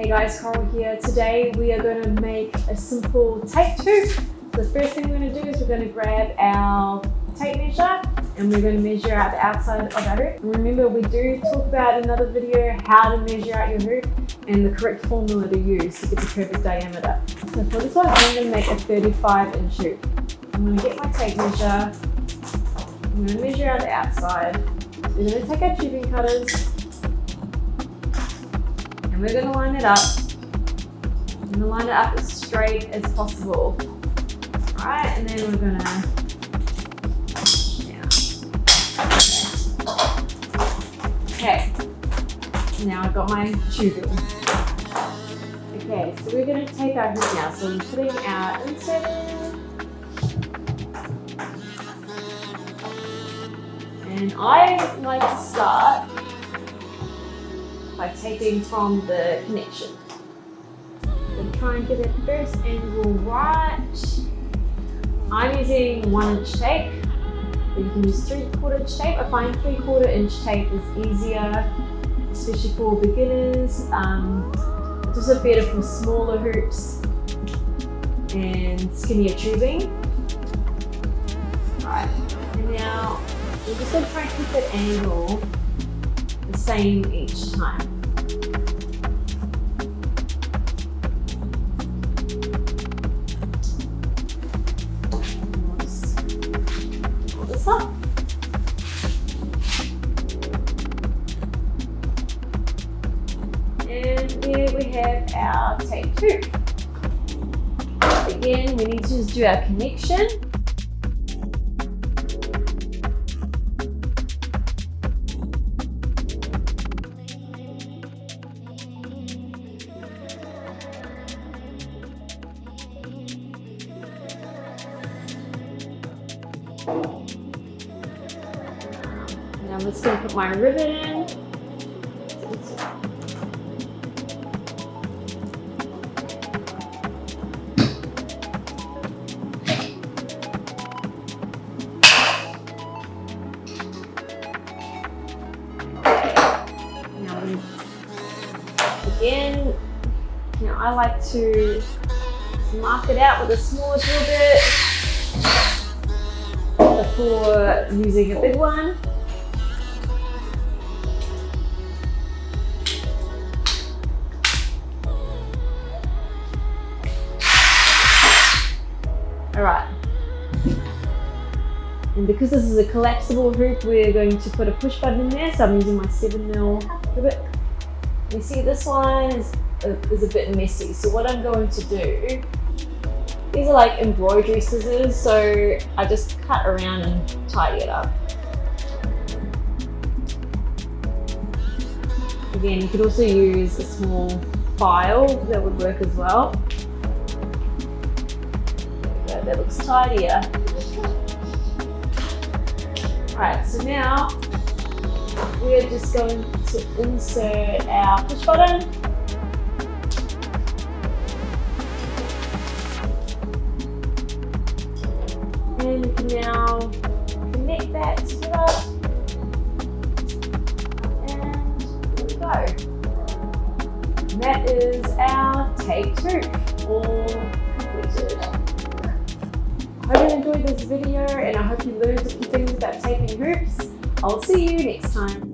guys, Coral here. Today we are going to make a simple tape hoop. The first thing we're going to do is we're going to grab our tape measure and we're going to measure out the outside of our hoop. And remember, we do talk about in another video how to measure out your hoop and the correct formula to use to get the perfect diameter. So for this one, I'm going to make a 35-inch hoop. I'm going to get my tape measure. I'm going to measure out the outside. We're going to take our tubing cutters. And we're going to line it up. I'm going to line it up as straight as possible. Alright, and then we're going to Okay, now I've got my tubing. Okay, so we're going to take our hoop now. So we're putting our insert in. And I like to start by taping from the connection. So try and get that first angle right. I'm using 1-inch tape, but you can use 3/4 inch tape. I find 3/4 inch tape is easier, especially for beginners. It's also better for smaller hoops and skinnier tubing. Right, and now we're just going to try and keep that angle the same each time. We'll just pull this up. And there we have our tape hoop. Again, we need to just do our connection. Now I'm just going to put my rivet in. Now again, I like to mark it out with a smaller drill bit before using a big one. Alright, and because this is a collapsible hoop, we're going to put a push button in there, so I'm using my 7mm rivet. You see this one is a bit messy, so what I'm going to do, these are like embroidery scissors, so I just cut around and tidy it up. Again, you could also use a small file, that would work as well. There we go, that looks tidier. Alright, so now we're just going to insert our push button. And we can now connect that together. And there we go. And that is our tape hoop, all completed. I hope you enjoyed this video and I hope you learned a few things about taping hoops. I'll see you next time.